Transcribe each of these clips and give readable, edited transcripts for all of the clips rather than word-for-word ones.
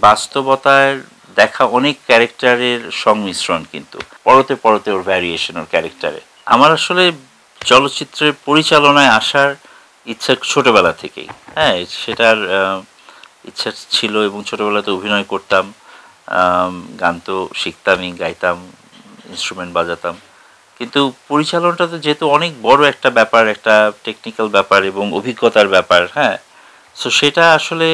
বাস্তবতার দেখা অনেক ক্যারেক্টারের সংমিশ্রণ, কিন্তু পরতে পরতে ওর ভ্যারিয়েশন ওর ক্যারেক্টারে। আমার আসলে চলচ্চিত্রের পরিচালনায় আসার ইচ্ছা ছোটবেলা থেকেই। হ্যাঁ, সেটার ইচ্ছা ছিল এবং ছোটবেলাতে অভিনয় করতাম, গান তো শিখতামই, গাইতাম, ইনস্ট্রুমেন্ট বাজাতাম। কিন্তু পরিচালনাটা তো যেহেতু অনেক বড় একটা ব্যাপার, একটা টেকনিক্যাল ব্যাপার এবং অভিজ্ঞতার ব্যাপার। হ্যাঁ, সো সেটা আসলে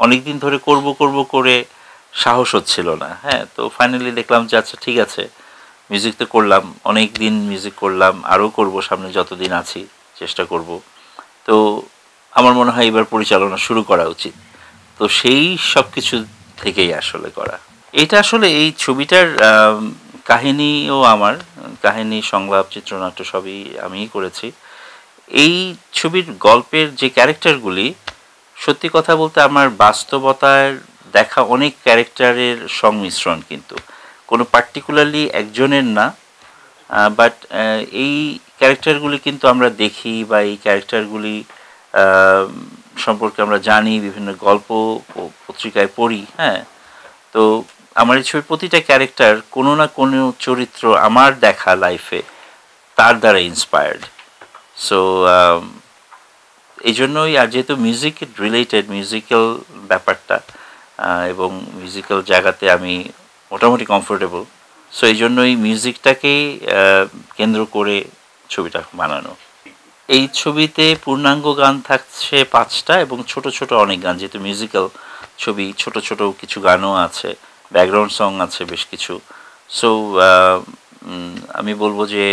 অনেক দিন ধরে করব করব করে সাহস হচ্ছিল না। হ্যাঁ, তো ফাইনালি দেখলাম যে আচ্ছা ঠিক আছে, মিউজিক তো করলাম, অনেক দিন মিউজিক করলাম, আরও করব, সামনে যতদিন আছি চেষ্টা করব। তো আমার মনে হয় এবার পরিচালনা শুরু করা উচিত। তো সেই সব কিছু থেকেই আসলে করা এটা। আসলে এই ছবিটার কাহিনীও আমার, কাহিনী, সংলাপ, চিত্রনাট্য সবই আমিই করেছি। এই ছবির গল্পের যে ক্যারেক্টারগুলি, সত্যি কথা বলতে আমার বাস্তবতার দেখা অনেক ক্যারেক্টারের সংমিশ্রণ, কিন্তু কোনো পার্টিকুলারলি একজনের না। বাট এই ক্যারেক্টারগুলি কিন্তু আমরা দেখি বা এই ক্যারেক্টারগুলি সম্পর্কে আমরা জানি, বিভিন্ন গল্প পত্রিকায় পড়ি। হ্যাঁ, তো আমার এই ছবির প্রতিটা ক্যারেক্টার কোনো না কোনো চরিত্র আমার দেখা লাইফে তার দ্বারা ইন্সপায়ার্ড। সো এই জন্যই, আর যেহেতু মিউজিক রিলেটেড, মিউজিক্যাল ব্যাপারটা এবং মিউজিক্যাল জায়গাতে আমি মোটামুটি কমফোর্টেবল, সো এই জন্যই মিউজিকটাকেই কেন্দ্র করে ছবিটা বানানো। এই ছবিতে পূর্ণাঙ্গ গান থাকছে 5টা এবং ছোট ছোট অনেক গান, যেহেতু মিউজিক্যাল ছবি, ছোট ছোট কিছু গানও আছে, ব্যাকগ্রাউন্ড সং আছে বেশ কিছু। সো আমি বলবো যে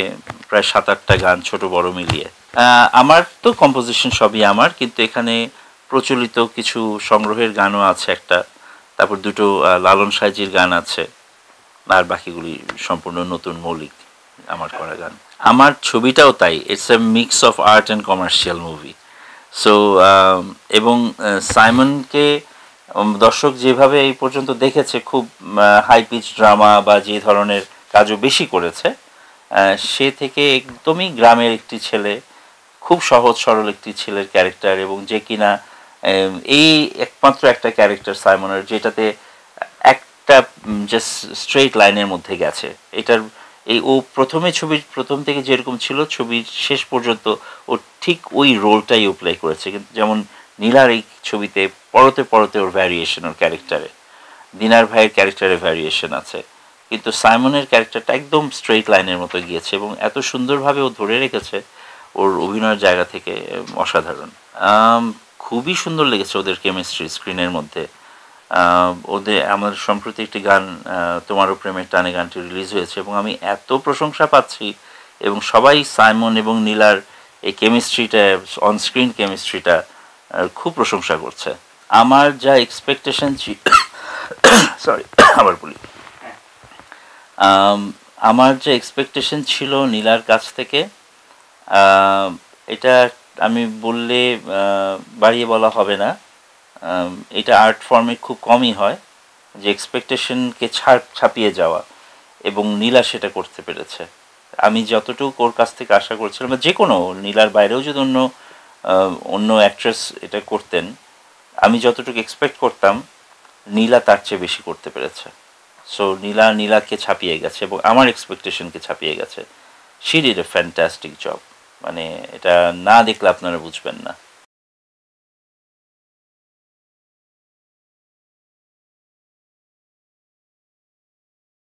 প্রায় 7-8টা গান, ছোট বড় মিলিয়ে। আমার তো কম্পোজিশন সবই আমার, কিন্তু এখানে প্রচলিত কিছু সংগ্রহের গানও আছে একটা, তারপর 2টো লালন সাইজির গান আছে, আর বাকিগুলি সম্পূর্ণ নতুন মৌলিক আমার করা গান। আমার ছবিটাও তাই, it's a mix of art and commercial movie. So এবং সাইমনকে দর্শক যেভাবে এই পর্যন্ত দেখেছে, খুব হাই পিচ ড্রামা বা যে ধরনের কাজও বেশি করেছে, সে থেকে একদমই গ্রামের একটি ছেলে, খুব সহজ সরল একটি ছেলের ক্যারেক্টার, এবং যে কিনা এই একমাত্র একটা ক্যারেক্টার সাইমনের, যেটাতে একটা জাস্ট স্ট্রেইট লাইনের মধ্যে গেছে। এটার ও প্রথমে ছবির প্রথম থেকে যেরকম ছিল, ছবির শেষ পর্যন্ত ও ঠিক ওই রোলটাই ও প্লে করেছে। কিন্তু যেমন নীলার এই ছবিতে পরতে পরতে ওর ভ্যারিয়েশন ওর ক্যারেক্টারে, দিনার ভাইয়ের ক্যারেক্টারে ভ্যারিয়েশন আছে, কিন্তু সাইমনের ক্যারেক্টারটা একদম স্ট্রেইট লাইনের মতো গিয়েছে এবং এত সুন্দরভাবে ও ধরে রেখেছে ওর অভিনয়ের জায়গা থেকে, অসাধারণ। খুবই সুন্দর লেগেছে ওদের কেমিস্ট্রি স্ক্রিনের মধ্যে। ওদের আমার সম্প্রতি একটি গান, তোমারও প্রেমের টানে, গানটি রিলিজ হয়েছে এবং আমি এত প্রশংসা পাচ্ছি, এবং সবাই সাইমন এবং নীলার এই কেমিস্ট্রিটা, অনস্ক্রিন কেমিস্ট্রিটা খুব প্রশংসা করছে। আমার যা এক্সপেকটেশন সরি আবার বলি, আমার যে এক্সপেকটেশন ছিল নীলার কাছ থেকে, এটা আমি বললে বাড়িয়ে বলা হবে না। এটা আর্ট ফর্মে খুব কমই হয় যে এক্সপেকটেশনকে ছাপিয়ে যাওয়া, এবং নীলা সেটা করতে পেরেছে। আমি যতটুকু ওর কাছ থেকে আশা করছিলাম, যে কোনো নীলার বাইরেও যদি অন্য অ্যাক্ট্রেস এটা করতেন, আমি যতটুকু এক্সপেক্ট করতাম নীলা তার চেয়ে বেশি করতে পেরেছে। সো নীলাকে ছাপিয়ে গেছে এবং আমার এক্সপেকটেশনকে ছাপিয়ে গেছে। She did a fantastic job, মানে এটা না দেখলে আপনারা বুঝবেন না।